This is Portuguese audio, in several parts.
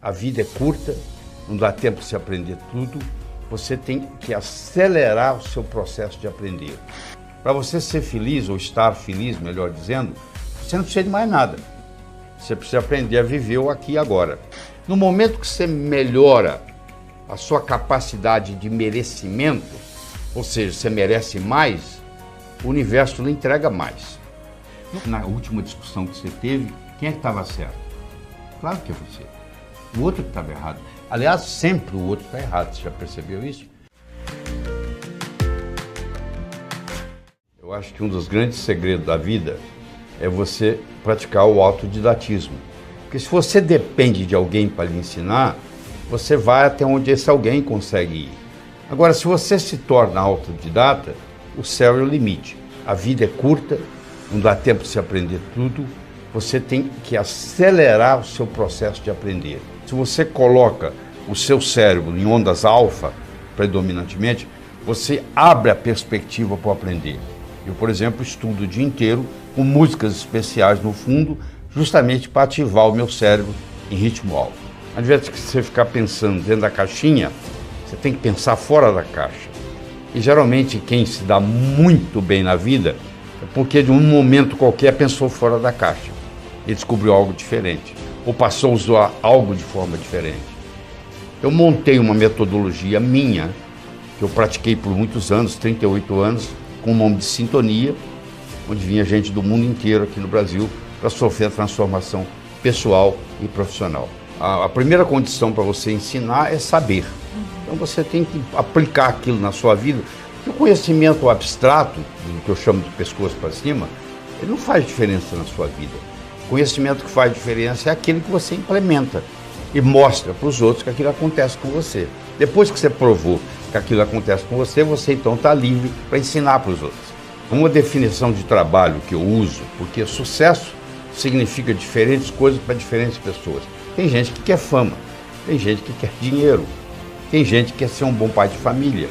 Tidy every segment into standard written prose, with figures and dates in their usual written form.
A vida é curta, não dá tempo de se aprender tudo. Você tem que acelerar o seu processo de aprender. Para você ser feliz, ou estar feliz, melhor dizendo, você não precisa de mais nada. Você precisa aprender a viver o aqui e agora. No momento que você melhora a sua capacidade de merecimento, ou seja, você merece mais, o universo lhe entrega mais. Na última discussão que você teve, quem é que estava certo? Claro que é você. O outro que estava errado. Aliás, sempre o outro está errado. Você já percebeu isso? Eu acho que um dos grandes segredos da vida é você praticar o autodidatismo. Porque se você depende de alguém para lhe ensinar, você vai até onde esse alguém consegue ir. Agora, se você se torna autodidata, o céu é o limite. A vida é curta, não dá tempo de se aprender tudo. Você tem que acelerar o seu processo de aprender. Se você coloca o seu cérebro em ondas alfa, predominantemente, você abre a perspectiva para aprender. Eu, por exemplo, estudo o dia inteiro com músicas especiais no fundo, justamente para ativar o meu cérebro em ritmo alto. Ao invés de você ficar pensando dentro da caixinha, você tem que pensar fora da caixa. E geralmente quem se dá muito bem na vida é porque de um momento qualquer pensou fora da caixa e descobriu algo diferente, ou passou a usar algo de forma diferente. Eu montei uma metodologia minha, que eu pratiquei por muitos anos, 38 anos, com o nome de Sintonia, onde vinha gente do mundo inteiro aqui no Brasil para sofrer a transformação pessoal e profissional. A primeira condição para você ensinar é saber. Então você tem que aplicar aquilo na sua vida. Porque o conhecimento abstrato, que eu chamo de pescoço para cima, ele não faz diferença na sua vida. O conhecimento que faz diferença é aquele que você implementa e mostra para os outros que aquilo acontece com você. Depois que você provou que aquilo acontece com você, você então está livre para ensinar para os outros. Uma definição de trabalho que eu uso, porque sucesso significa diferentes coisas para diferentes pessoas. Tem gente que quer fama, tem gente que quer dinheiro, tem gente que quer ser um bom pai de família.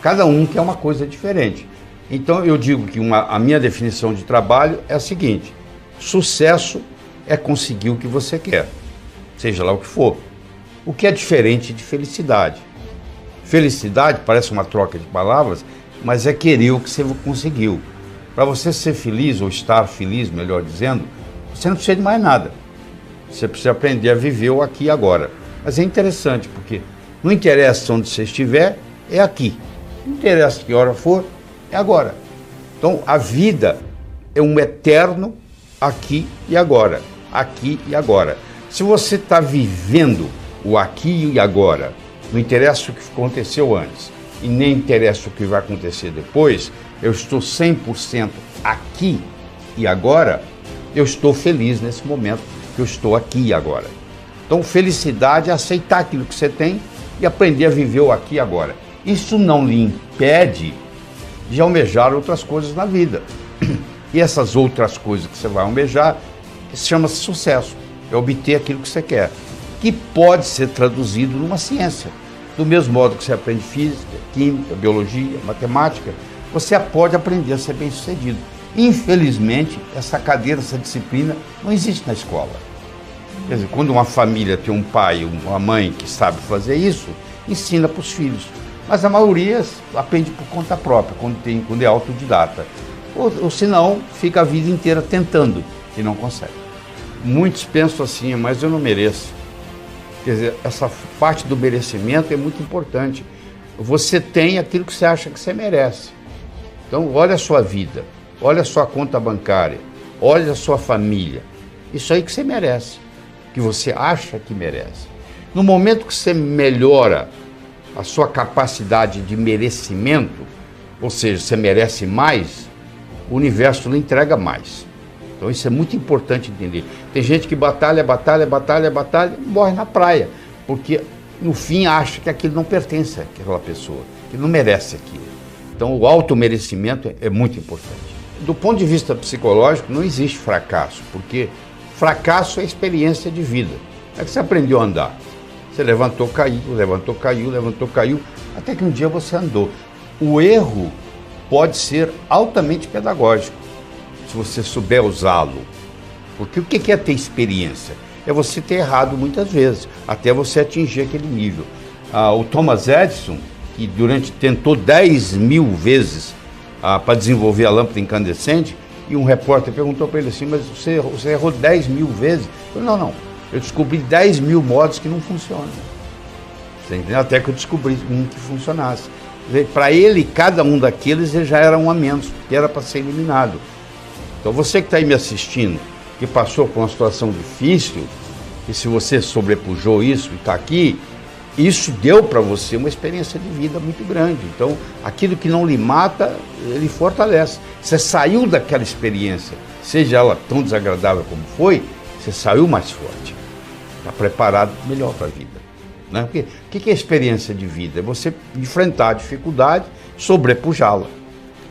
Cada um quer uma coisa diferente. Então eu digo que a minha definição de trabalho é a seguinte: sucesso é conseguir o que você quer, seja lá o que for. O que é diferente de felicidade. Felicidade parece uma troca de palavras, mas é querer o que você conseguiu. Para você ser feliz, ou estar feliz, melhor dizendo, você não precisa de mais nada. Você precisa aprender a viver o aqui e agora. Mas é interessante, porque não interessa onde você estiver, é aqui. Não interessa que hora for, é agora. Então, a vida é um eterno aqui e agora. Aqui e agora. Se você está vivendo o aqui e agora, não interessa o que aconteceu antes e nem interessa o que vai acontecer depois, eu estou 100% aqui e agora, eu estou feliz nesse momento que eu estou aqui e agora. Então, felicidade é aceitar aquilo que você tem e aprender a viver o aqui e agora. Isso não lhe impede de almejar outras coisas na vida. E essas outras coisas que você vai almejar, chama-se sucesso. É obter aquilo que você quer, que pode ser traduzido numa ciência. Do mesmo modo que você aprende física, química, biologia, matemática, você pode aprender a ser bem-sucedido. Infelizmente, essa cadeira, essa disciplina não existe na escola. Quer dizer, quando uma família tem um pai ou uma mãe que sabe fazer isso, ensina para os filhos. Mas a maioria aprende por conta própria, quando é autodidata. Ou senão, fica a vida inteira tentando e não consegue. Muitos pensam assim, mas eu não mereço. Quer dizer, essa parte do merecimento é muito importante. Você tem aquilo que você acha que você merece. Então, olha a sua vida, olha a sua conta bancária, olha a sua família. Isso aí que você merece, que você acha que merece. No momento que você melhora a sua capacidade de merecimento, ou seja, você merece mais, o universo lhe entrega mais. Então isso é muito importante entender. Tem gente que batalha, e morre na praia, porque no fim acha que aquilo não pertence àquela pessoa, que não merece aquilo. Então o automerecimento é muito importante. Do ponto de vista psicológico, não existe fracasso, porque fracasso é experiência de vida. É que você aprendeu a andar. Você levantou, caiu, até que um dia você andou. O erro pode ser altamente pedagógico, se você souber usá-lo. Porque o que é ter experiência? é você ter errado muitas vezes, até você atingir aquele nível. O Thomas Edison, que tentou 10.000 vezes para desenvolver a lâmpada incandescente, e um repórter perguntou para ele assim, mas você errou 10.000 vezes? Eu falei, não, eu descobri 10.000 modos que não funcionam. Você entendeu? Até que eu descobri um que funcionasse. Para ele, cada um daqueles já era um a menos, que era para ser eliminado. Então você que está aí me assistindo, que passou por uma situação difícil, e se você sobrepujou isso e está aqui, isso deu para você uma experiência de vida muito grande. Então, aquilo que não lhe mata, ele fortalece. Você saiu daquela experiência, seja ela tão desagradável como foi, você saiu mais forte. Está preparado melhor para a vida. Né? Porque o que é experiência de vida? É você enfrentar a dificuldade, sobrepujá-la.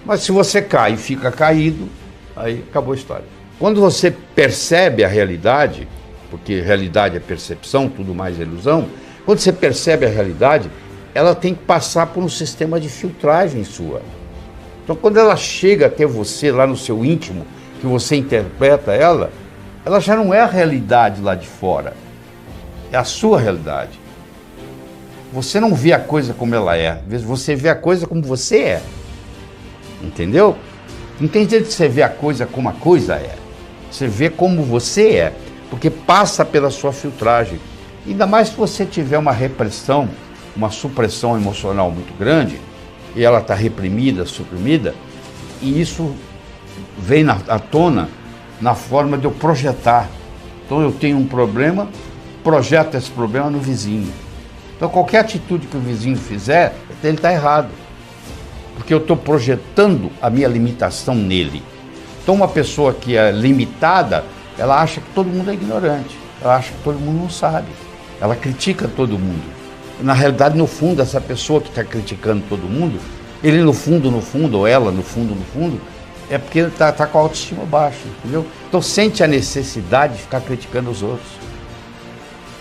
Mas se você cai e fica caído, aí acabou a história. Quando você percebe a realidade, porque realidade é percepção, tudo mais é ilusão, quando você percebe a realidade, ela tem que passar por um sistema de filtragem sua. Então, quando ela chega até você, lá no seu íntimo, que você interpreta ela já não é a realidade lá de fora, é a sua realidade. Você não vê a coisa como ela é, você vê a coisa como você é. Entendeu? Não tem jeito de você ver a coisa como a coisa é. Você vê como você é, porque passa pela sua filtragem. Ainda mais se você tiver uma repressão, uma supressão emocional muito grande, e ela está reprimida, suprimida, e isso vem à tona na forma de eu projetar. Então eu tenho um problema, projeto esse problema no vizinho. Então qualquer atitude que o vizinho fizer, ele está errado. Porque eu estou projetando a minha limitação nele. Então uma pessoa que é limitada, ela acha que todo mundo é ignorante. Ela acha que todo mundo não sabe. Ela critica todo mundo. Na realidade, no fundo, essa pessoa que está criticando todo mundo, ele no fundo, ou ela no fundo, é porque ele está com a autoestima baixa, entendeu? Então sente a necessidade de ficar criticando os outros.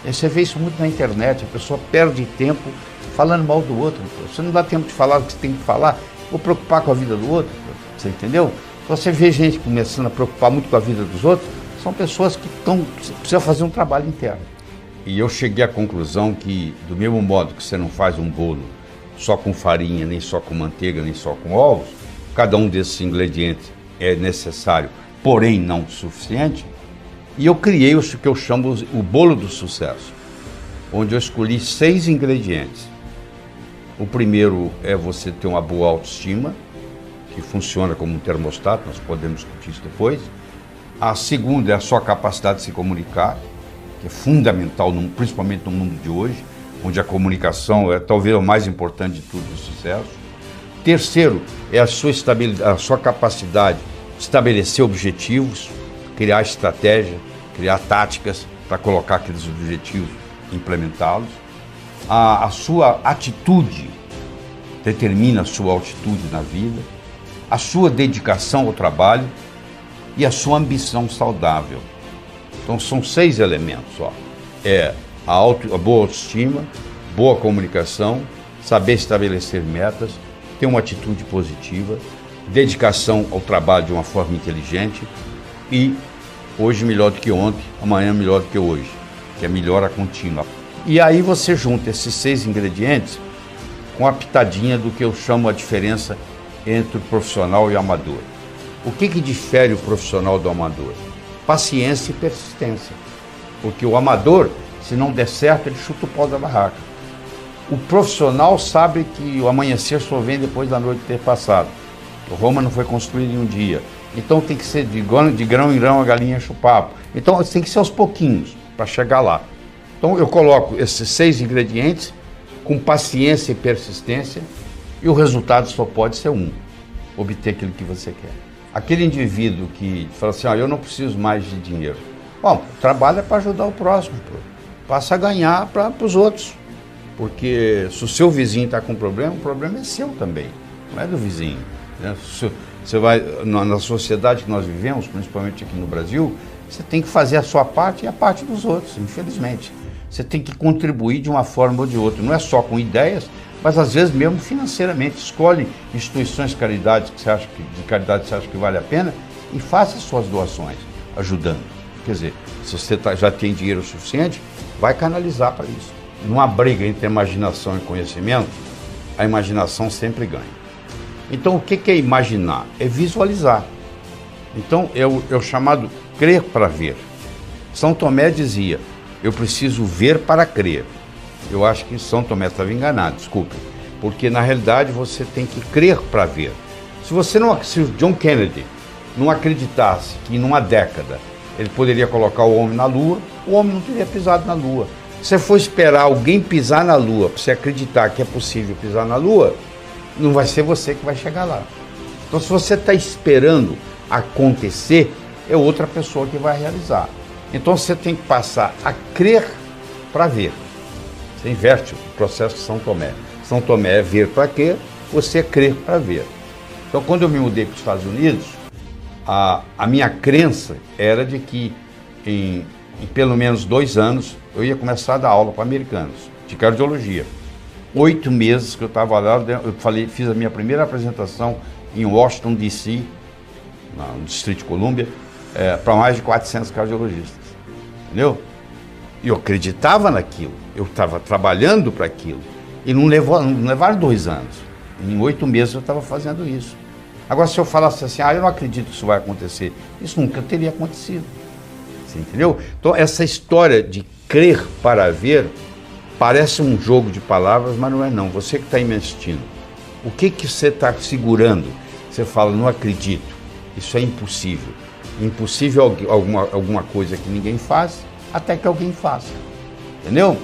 E você vê isso muito na internet, a pessoa perde tempo falando mal do outro. Você não dá tempo de falar o que você tem que falar, vou preocupar com a vida do outro, você entendeu? Então você vê gente começando a preocupar muito com a vida dos outros, são pessoas que precisam fazer um trabalho interno. E eu cheguei à conclusão que, do mesmo modo que você não faz um bolo só com farinha, nem só com manteiga, nem só com ovos, cada um desses ingredientes é necessário, porém não suficiente, e eu criei o que eu chamo o bolo do sucesso, onde eu escolhi 6 ingredientes. O primeiro é você ter uma boa autoestima, que funciona como um termostato, nós podemos discutir isso depois. A segunda é a sua capacidade de se comunicar, que é fundamental, principalmente no mundo de hoje, onde a comunicação é talvez o mais importante de tudo o sucesso. Terceiro é a sua estabilidade, a sua capacidade de estabelecer objetivos, criar estratégia, criar táticas para colocar aqueles objetivos e implementá-los. A sua atitude determina a sua altitude na vida, a sua dedicação ao trabalho e a sua ambição saudável. Então são 6 elementos, ó. É a boa autoestima, boa comunicação, saber estabelecer metas, ter uma atitude positiva, dedicação ao trabalho de uma forma inteligente e hoje melhor do que ontem, amanhã melhor do que hoje, que é melhora contínua. E aí você junta esses 6 ingredientes com a pitadinha do que eu chamo a diferença entre o profissional e o amador. O que difere o profissional do amador? Paciência e persistência. Porque o amador, se não der certo, ele chuta o pau da barraca. O profissional sabe que o amanhecer só vem depois da noite ter passado. O Roma não foi construído em um dia. Então tem que ser de grão em grão a galinha enche o papo. Então tem que ser aos pouquinhos para chegar lá. Então eu coloco esses 6 ingredientes com paciência e persistência e o resultado só pode ser um: obter aquilo que você quer. Aquele indivíduo que fala assim, eu não preciso mais de dinheiro. Bom, trabalha para ajudar o próximo, passa a ganhar para os outros. Porque se o seu vizinho está com problema, o problema é seu também, não é do vizinho. Né? Você vai, na sociedade que nós vivemos, principalmente aqui no Brasil, você tem que fazer a sua parte e a parte dos outros, infelizmente. Você tem que contribuir de uma forma ou de outra, não é só com ideias, mas às vezes mesmo financeiramente. Escolhe instituições de caridade que você acha que vale a pena e faça suas doações, ajudando. Quer dizer, se você já tem dinheiro suficiente, vai canalizar para isso. Numa briga entre imaginação e conhecimento, a imaginação sempre ganha. Então, o que é imaginar? É visualizar. Então, é o chamado crer para ver. São Tomé dizia, eu preciso ver para crer. Eu acho que São Tomé estava enganado, desculpe. Porque, na realidade, você tem que crer para ver. Se o John Kennedy não acreditasse que, numa década, ele poderia colocar o homem na Lua, o homem não teria pisado na Lua. Se você for esperar alguém pisar na Lua, para você acreditar que é possível pisar na Lua, não vai ser você que vai chegar lá. Então, se você está esperando acontecer, é outra pessoa que vai realizar. Então, você tem que passar a crer para ver. Você inverte o processo de São Tomé. São Tomé é ver para quê, você é crer para ver. Então, quando eu me mudei para os Estados Unidos, a minha crença era de que em pelo menos 2 anos eu ia começar a dar aula para americanos de cardiologia. 8 meses que eu estava lá, eu fiz a minha primeira apresentação em Washington, D.C., no Distrito de Colômbia, para mais de 400 cardiologistas. Entendeu? E eu acreditava naquilo, eu estava trabalhando para aquilo. E não levaram 2 anos. Em 8 meses eu estava fazendo isso. Agora, se eu falasse assim, eu não acredito que isso vai acontecer, isso nunca teria acontecido. Você entendeu? Então, essa história de crer para ver parece um jogo de palavras, mas não é não. Você que está investindo, o que você está segurando? Você fala, não acredito, isso é impossível. Impossível alguma coisa que ninguém faz, até que alguém faça. Entendeu?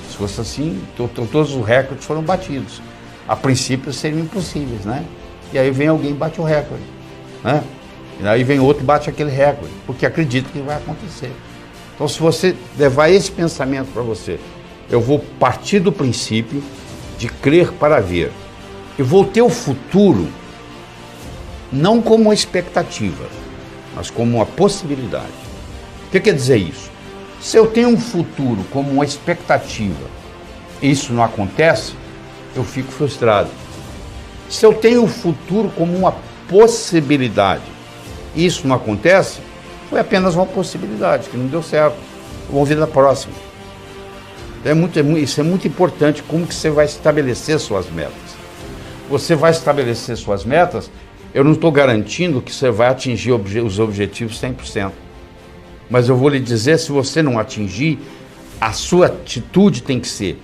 Se fosse assim, todos os recordes foram batidos. A princípio seriam impossíveis, né? E aí vem alguém e bate o recorde, né? E aí vem outro e bate aquele recorde, porque acredita que vai acontecer. Então, se você levar esse pensamento para você, eu vou partir do princípio de crer para ver. Eu vou ter o futuro não como uma expectativa, mas como uma possibilidade. O que quer dizer isso? Se eu tenho um futuro como uma expectativa e isso não acontece, eu fico frustrado. Se eu tenho o futuro como uma possibilidade e isso não acontece, foi apenas uma possibilidade, que não deu certo. Vamos ver na próxima. Isso é muito importante, como que você vai estabelecer suas metas. Você vai estabelecer suas metas, eu não estou garantindo que você vai atingir os objetivos 100%. Mas eu vou lhe dizer, se você não atingir, a sua atitude tem que ser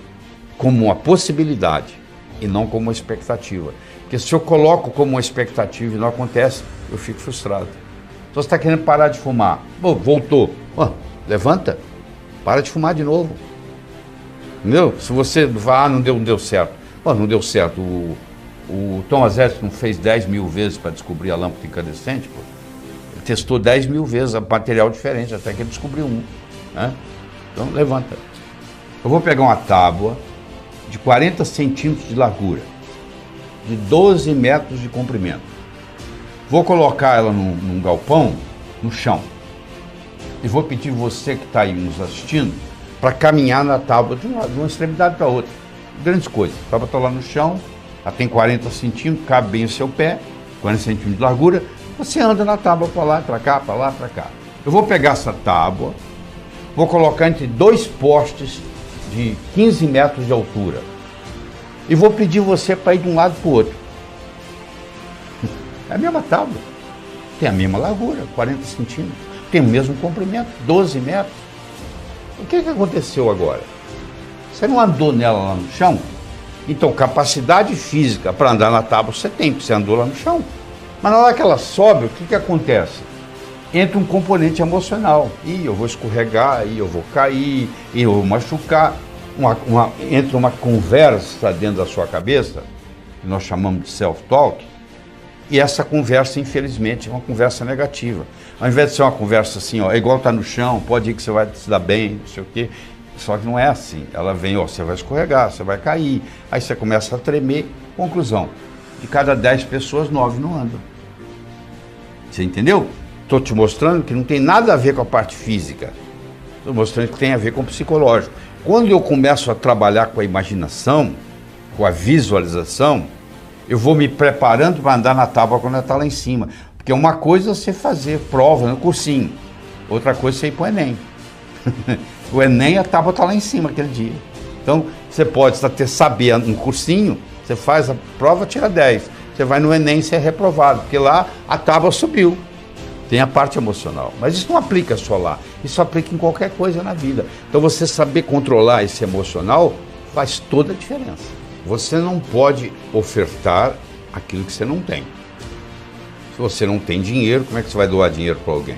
como uma possibilidade e não como uma expectativa. Porque se eu coloco como uma expectativa e não acontece, eu fico frustrado. Então você está querendo parar de fumar. Voltou. Levanta, para de fumar de novo. Entendeu? Se você vai, não deu certo. Não deu certo. O Thomas Edison fez 10 mil vezes para descobrir a lâmpada incandescente. Ele testou 10 mil vezes material diferente, até que ele descobriu um. Né? Então, levanta. Eu vou pegar uma tábua de 40 centímetros de largura, de 12 metros de comprimento. Vou colocar ela num galpão, no chão. E vou pedir você que está aí nos assistindo para caminhar na tábua de uma extremidade para outra. Grandes coisas. A tábua está lá no chão, ela tem 40 centímetros, cabe bem o seu pé, 40 centímetros de largura. Você anda na tábua para lá, para cá, para lá, para cá. Eu vou pegar essa tábua, vou colocar entre 2 postes de 15 metros de altura. E vou pedir você para ir de um lado para o outro. É a mesma tábua. Tem a mesma largura, 40 centímetros. Tem o mesmo comprimento, 12 metros. O que aconteceu agora? Você não andou nela lá no chão? Então, capacidade física para andar na tábua você tem, porque você andou lá no chão. Mas na hora que ela sobe, o que acontece? Entra um componente emocional. Eu vou escorregar, eu vou cair, eu vou machucar. Entra uma conversa dentro da sua cabeça, que nós chamamos de self-talk, e essa conversa, infelizmente, é uma conversa negativa. Ao invés de ser uma conversa assim, é igual estar no chão, pode ir que você vai se dar bem, não sei o quê. Só que não é assim. Ela vem, você vai escorregar, você vai cair, aí você começa a tremer. Conclusão, de cada 10 pessoas, 9 não andam. Você entendeu? Estou te mostrando que não tem nada a ver com a parte física. Estou mostrando que tem a ver com o psicológico. Quando eu começo a trabalhar com a imaginação, com a visualização, eu vou me preparando para andar na tábua quando ela está lá em cima. Porque uma coisa é você fazer prova no cursinho. Outra coisa é você ir para o Enem. O Enem, a tábua está lá em cima aquele dia. Então, você pode ter saber um cursinho, você faz a prova, tira 10. Você vai no Enem e você é reprovado, porque lá a tábua subiu. Tem a parte emocional. Mas isso não aplica só lá. Isso aplica em qualquer coisa na vida. Então, você saber controlar esse emocional faz toda a diferença. Você não pode ofertar aquilo que você não tem. Se você não tem dinheiro, como é que você vai doar dinheiro para alguém?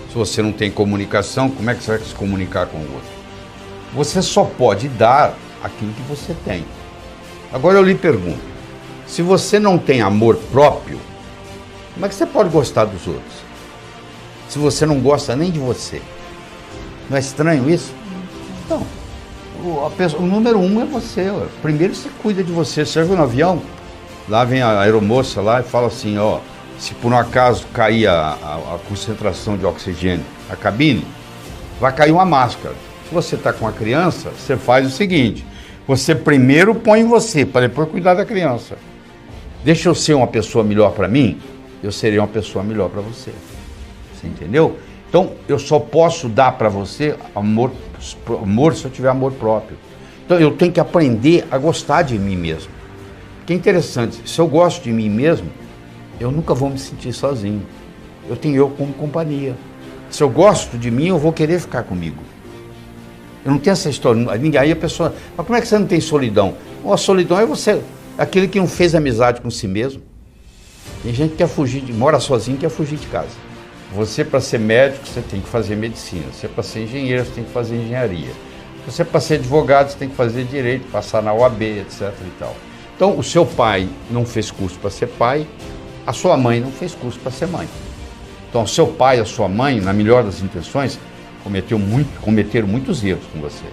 Se você não tem comunicação, como é que você vai se comunicar com o outro? Você só pode dar aquilo que você tem. Agora eu lhe pergunto, se você não tem amor próprio, como é que você pode gostar dos outros? Se você não gosta nem de você. Não é estranho isso? Então, o número 1 é você. Ó. Primeiro você cuida de você. Você já viu no avião? Lá vem a aeromoça lá e fala assim, ó, se por um acaso cair a concentração de oxigênio na cabine, vai cair uma máscara. Se você está com a criança, você faz o seguinte, você primeiro põe em você, para depois cuidar da criança. Deixa eu ser uma pessoa melhor para mim, eu serei uma pessoa melhor para você. Você entendeu? Então, eu só posso dar para você amor se eu tiver amor próprio. Então, eu tenho que aprender a gostar de mim mesmo. Que é interessante, se eu gosto de mim mesmo, eu nunca vou me sentir sozinho. Eu tenho eu como companhia. Se eu gosto de mim, eu vou querer ficar comigo. Eu não tenho essa história. Aí a pessoa, mas como é que você não tem solidão? A solidão é você, aquele que não fez amizade com si mesmo. Tem gente que quer fugir, mora sozinho, quer fugir de casa. Você, para ser médico, você tem que fazer medicina. Você, para ser engenheiro, você tem que fazer engenharia. Você, para ser advogado, você tem que fazer direito, passar na OAB, etc. e tal. Então, o seu pai não fez curso para ser pai, a sua mãe não fez curso para ser mãe. Então, o seu pai e a sua mãe, na melhor das intenções, cometeram muitos erros com você.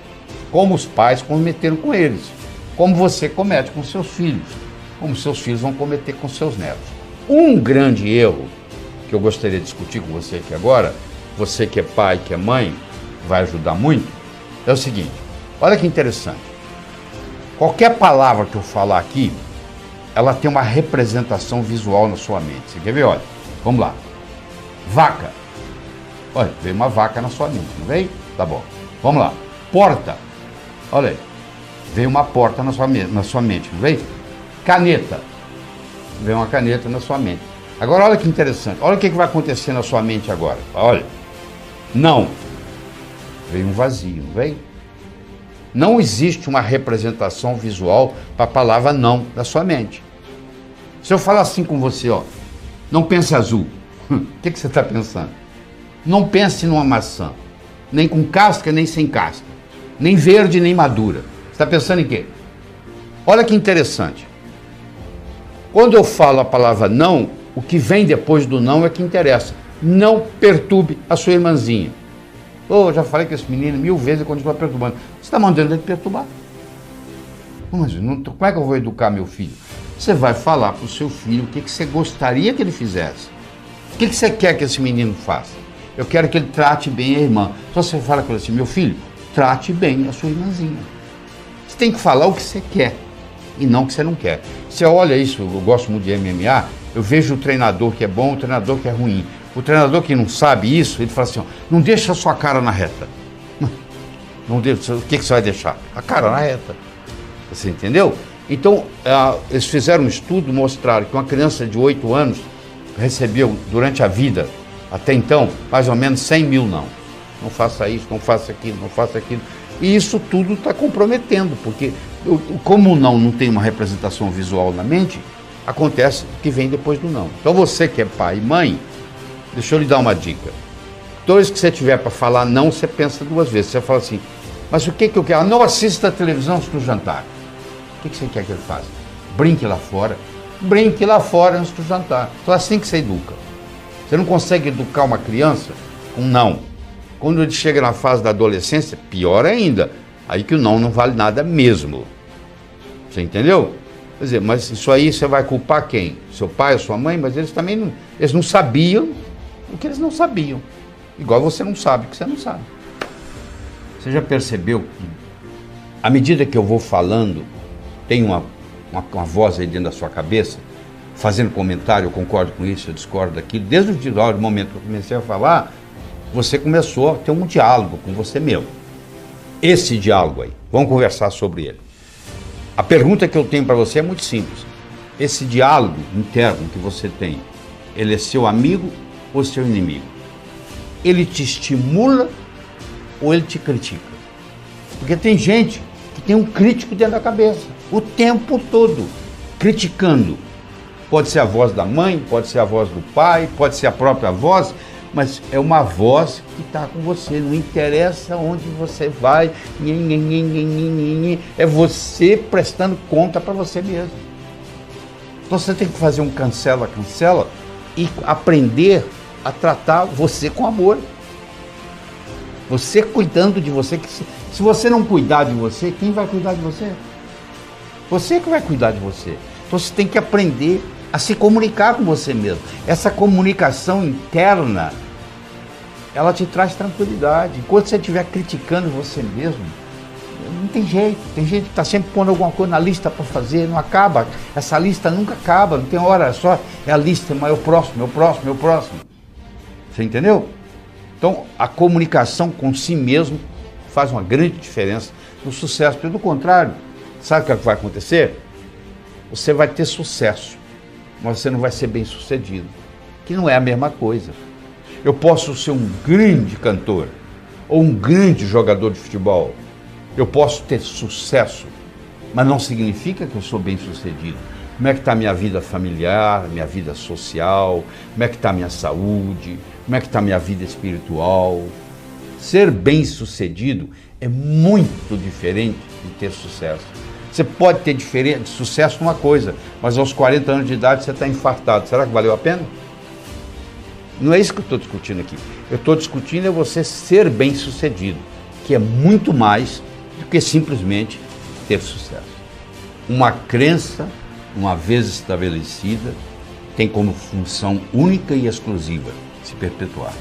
Como os pais cometeram com eles. Como você comete com seus filhos. Como seus filhos vão cometer com seus netos. Um grande erro que eu gostaria de discutir com você aqui agora, você que é pai, que é mãe, vai ajudar muito, é o seguinte, olha que interessante. Qualquer palavra que eu falar aqui, ela tem uma representação visual na sua mente. Você quer ver? Olha, vamos lá. Vaca. Olha, veio uma vaca na sua mente, não veio? Tá bom. Vamos lá. Porta. Olha aí. Veio uma porta na sua mente, não veio? Caneta. Veio uma caneta na sua mente. Agora, olha que interessante. Olha o que vai acontecer na sua mente agora. Olha. Não. Veio um vazio, não veio? Não existe uma representação visual para a palavra não da sua mente. Se eu falar assim com você, ó, não pense azul, o que você está pensando? Não pense numa maçã, nem com casca, nem sem casca, nem verde, nem madura. Você está pensando em quê? Olha que interessante. Quando eu falo a palavra não, o que vem depois do não é que interessa. Não perturbe a sua irmãzinha. Eu já falei com esse menino 1000 vezes e continua perturbando. Você está mandando ele perturbar. Mas como é que eu vou educar meu filho? Você vai falar para o seu filho o que você gostaria que ele fizesse. O que você quer que esse menino faça? Eu quero que ele trate bem a irmã. Então você fala com ele assim, meu filho, trate bem a sua irmãzinha. Você tem que falar o que você quer e não o que você não quer. Você olha isso, eu gosto muito de MMA, eu vejo o treinador que é bom, o treinador que é ruim. O treinador que não sabe isso, ele fala assim, ó, não deixa a sua cara na reta. Não deixa, o que você vai deixar? A cara na reta. Você entendeu? Então, eles fizeram um estudo, mostraram que uma criança de 8 anos recebeu, durante a vida, até então, mais ou menos 100 mil não. Não faça isso, não faça aquilo, não faça aquilo. E isso tudo está comprometendo, porque como o não tem uma representação visual na mente, acontece o que vem depois do não. Então você que é pai e mãe, deixa eu lhe dar uma dica. Toda vez que você tiver para falar não, você pensa 2 vezes. Você fala assim, mas o que eu quero? Não assista a televisão antes do jantar. O que você quer que ele faça? Brinque lá fora. Brinque lá fora antes do jantar. Então é assim que você educa. Você não consegue educar uma criança com não. Quando ele chega na fase da adolescência, pior ainda. Aí que o não vale nada mesmo. Você entendeu? Quer dizer, mas isso aí você vai culpar quem? Seu pai ou sua mãe? Mas eles também não sabiam o que eles não sabiam. Igual você não sabe o que você não sabe. Você já percebeu que, à medida que eu vou falando, tem uma voz aí dentro da sua cabeça, fazendo comentário, eu concordo com isso, eu discordo daquilo. Desde o momento que eu comecei a falar, você começou a ter um diálogo com você mesmo. Esse diálogo aí, vamos conversar sobre ele. A pergunta que eu tenho para você é muito simples. Esse diálogo interno que você tem, ele é seu amigo ou seu inimigo? Ele te estimula ou ele te critica? Porque tem gente que tem um crítico dentro da cabeça, o tempo todo, criticando. Pode ser a voz da mãe, pode ser a voz do pai, pode ser a própria voz, mas é uma voz que está com você, não interessa onde você vai, é você prestando conta para você mesmo. Então você tem que fazer um cancela e aprender a tratar você com amor. Você cuidando de você, que se você não cuidar de você, quem vai cuidar de você? Você que vai cuidar de você. Então você tem que aprender a se comunicar com você mesmo. Essa comunicação interna, ela te traz tranquilidade. Enquanto você estiver criticando você mesmo, não tem jeito. Tem gente que está sempre pondo alguma coisa na lista para fazer, não acaba. Essa lista nunca acaba, não tem hora, só é a lista, mas é o próximo, é o próximo, é o próximo. Você entendeu? Então, a comunicação com si mesmo faz uma grande diferença no sucesso. Pelo contrário, sabe o que vai acontecer? Você vai ter sucesso, mas você não vai ser bem sucedido, que não é a mesma coisa. Eu posso ser um grande cantor ou um grande jogador de futebol. Eu posso ter sucesso, mas não significa que eu sou bem sucedido. Como é que está a minha vida familiar, minha vida social, como é que está a minha saúde, como é que está a minha vida espiritual. Ser bem sucedido é muito diferente de ter sucesso. Você pode ter sucesso numa coisa, mas aos 40 anos de idade você está infartado. Será que valeu a pena? Não é isso que eu estou discutindo aqui. Eu estou discutindo é você ser bem sucedido, que é muito mais do que simplesmente ter sucesso. Uma crença, uma vez estabelecida, tem como função única e exclusiva se perpetuar.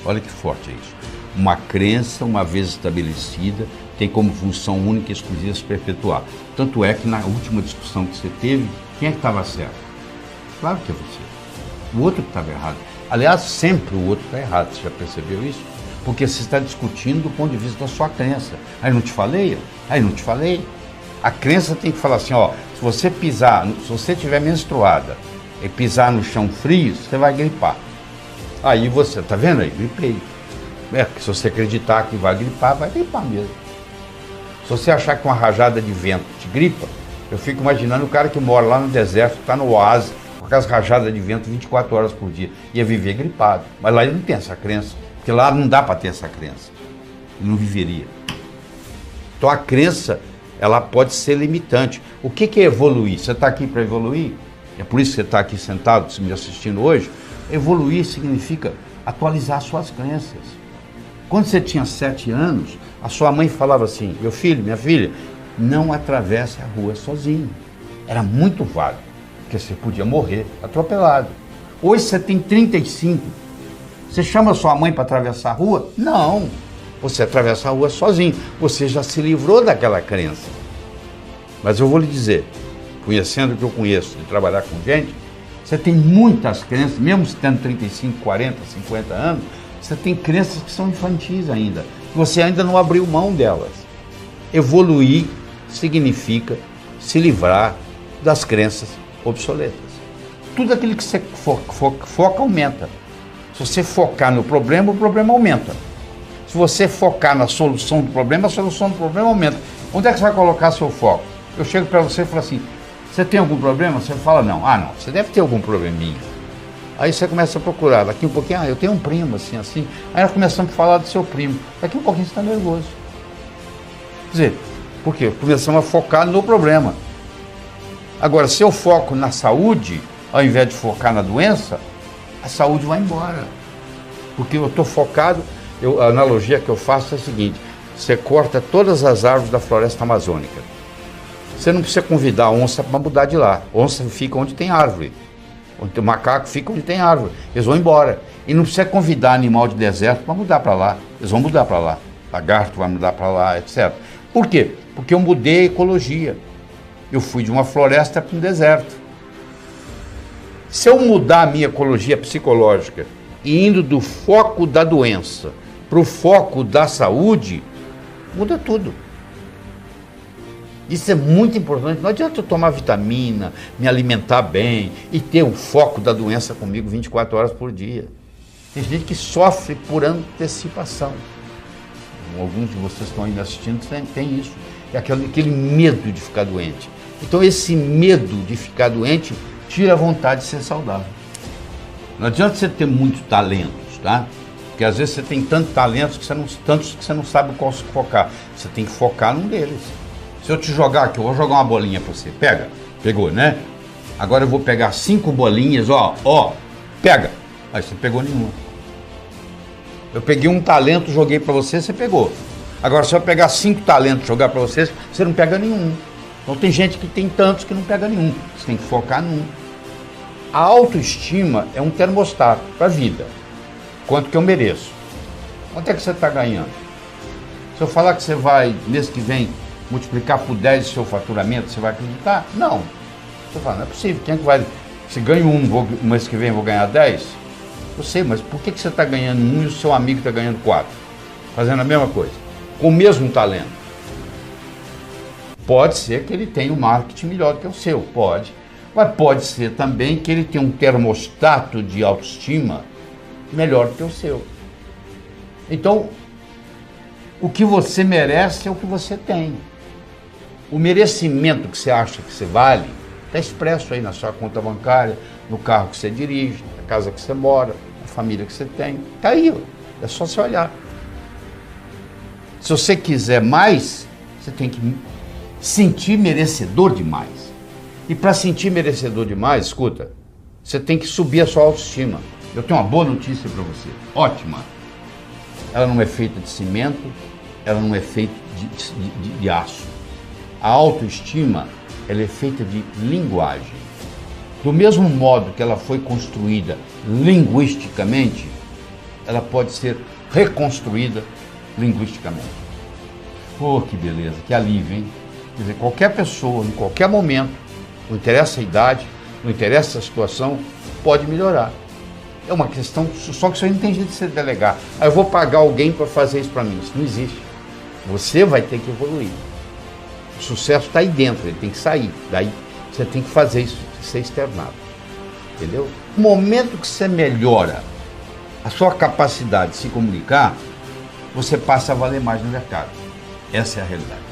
Olha que forte é isso. Uma crença, uma vez estabelecida, tem como função única e exclusiva se perpetuar. Tanto é que na última discussão que você teve, quem é que estava certo? Claro que é você. O outro que estava errado. Aliás, sempre o outro está errado, você já percebeu isso? Porque você está discutindo do ponto de vista da sua crença. Aí não te falei? Aí não te falei? A crença tem que falar assim, ó, se você pisar, se você estiver menstruada e pisar no chão frio, você vai gripar. Aí você, tá vendo aí? Gripei. Se você acreditar que vai gripar mesmo. Se você achar que uma rajada de vento te gripa, eu fico imaginando o cara que mora lá no deserto, está no oásis, com aquelas rajadas de vento 24 horas por dia, ia viver gripado. Mas lá ele não tem essa crença, porque lá não dá para ter essa crença. Ele não viveria. Então a crença, ela pode ser limitante. O que é evoluir? Você está aqui para evoluir? É por isso que você está aqui sentado, me assistindo hoje. Evoluir significa atualizar suas crenças. Quando você tinha 7 anos, a sua mãe falava assim, meu filho, minha filha, não atravesse a rua sozinho. Era muito válido, porque você podia morrer atropelado. Hoje você tem 35, você chama a sua mãe para atravessar a rua? Não, você atravessa a rua sozinho, você já se livrou daquela crença. Mas eu vou lhe dizer, conhecendo o que eu conheço de trabalhar com gente, você tem muitas crenças, mesmo tendo 35, 40, 50 anos, você tem crenças que são infantis ainda. Você ainda não abriu mão delas. Evoluir significa se livrar das crenças obsoletas. Tudo aquilo que você foca aumenta. Se você focar no problema, o problema aumenta. Se você focar na solução do problema, a solução do problema aumenta. Onde é que você vai colocar seu foco? Eu chego para você e falo assim, você tem algum problema? Você fala não. Ah, não, você deve ter algum probleminha. Aí você começa a procurar, daqui um pouquinho, eu tenho um primo assim. Aí nós começamos a falar do seu primo. Daqui um pouquinho você está nervoso. Quer dizer, por quê? Começamos a focar no problema. Agora, se eu foco na saúde, ao invés de focar na doença, a saúde vai embora. Porque eu estou focado, a analogia que eu faço é a seguinte, você corta todas as árvores da floresta amazônica. Você não precisa convidar a onça para mudar de lá. A onça fica onde tem árvore. O macaco fica onde tem árvore. Eles vão embora. E não precisa convidar animal de deserto para mudar para lá. Eles vão mudar para lá. Lagarto vai mudar para lá, etc. Por quê? Porque eu mudei a ecologia. Eu fui de uma floresta para um deserto. Se eu mudar a minha ecologia psicológica e indo do foco da doença para o foco da saúde, muda tudo. Isso é muito importante. Não adianta eu tomar vitamina, me alimentar bem e ter o foco da doença comigo 24 horas por dia. Tem gente que sofre por antecipação. Alguns de vocês que estão aí me assistindo tem isso. É aquele medo de ficar doente. Então esse medo de ficar doente tira a vontade de ser saudável. Não adianta você ter muitos talentos, tá? Porque às vezes você tem tantos talentos que você não sabe qual se focar. Você tem que focar num deles. Se eu te jogar aqui, eu vou jogar uma bolinha para você. Pega. Pegou, né? Agora eu vou pegar 5 bolinhas, ó. Pega. Aí você pegou nenhuma. Eu peguei um talento, joguei para você, você pegou. Agora se eu pegar 5 talentos e jogar para você, você não pega nenhum. Então tem gente que tem tantos que não pega nenhum. Você tem que focar num. A autoestima é um termostato para a vida. Quanto que eu mereço? Quanto é que você está ganhando? Se eu falar que você vai, mês que vem, multiplicar por 10 o seu faturamento, você vai acreditar? Não. Você fala, não é possível. Quem é que vai... Se ganho um mês que vem eu vou ganhar 10? Eu sei, mas por que você está ganhando 1 e o seu amigo está ganhando 4? Fazendo a mesma coisa. Com o mesmo talento. Pode ser que ele tenha um marketing melhor que o seu, pode. Mas pode ser também que ele tenha um termostato de autoestima melhor que o seu. Então, o que você merece é o que você tem. O merecimento que você acha que você vale está expresso aí na sua conta bancária, no carro que você dirige, na casa que você mora, na família que você tem. Está aí, é só você olhar. Se você quiser mais, você tem que sentir merecedor demais. E para sentir merecedor demais, escuta, você tem que subir a sua autoestima. Eu tenho uma boa notícia para você, ótima. Ela não é feita de cimento, ela não é feita de aço. A autoestima, ela é feita de linguagem. Do mesmo modo que ela foi construída linguisticamente, ela pode ser reconstruída linguisticamente. Oh, que beleza, que alívio, hein? Quer dizer, qualquer pessoa, em qualquer momento, não interessa a idade, não interessa a situação, pode melhorar. É uma questão, só que isso aí não tem jeito de você delegar. Aí eu vou pagar alguém para fazer isso para mim. Isso não existe. Você vai ter que evoluir. O sucesso está aí dentro, ele tem que sair. Daí você tem que fazer isso ser externado. Entendeu? No momento que você melhora a sua capacidade de se comunicar, você passa a valer mais no mercado. Essa é a realidade.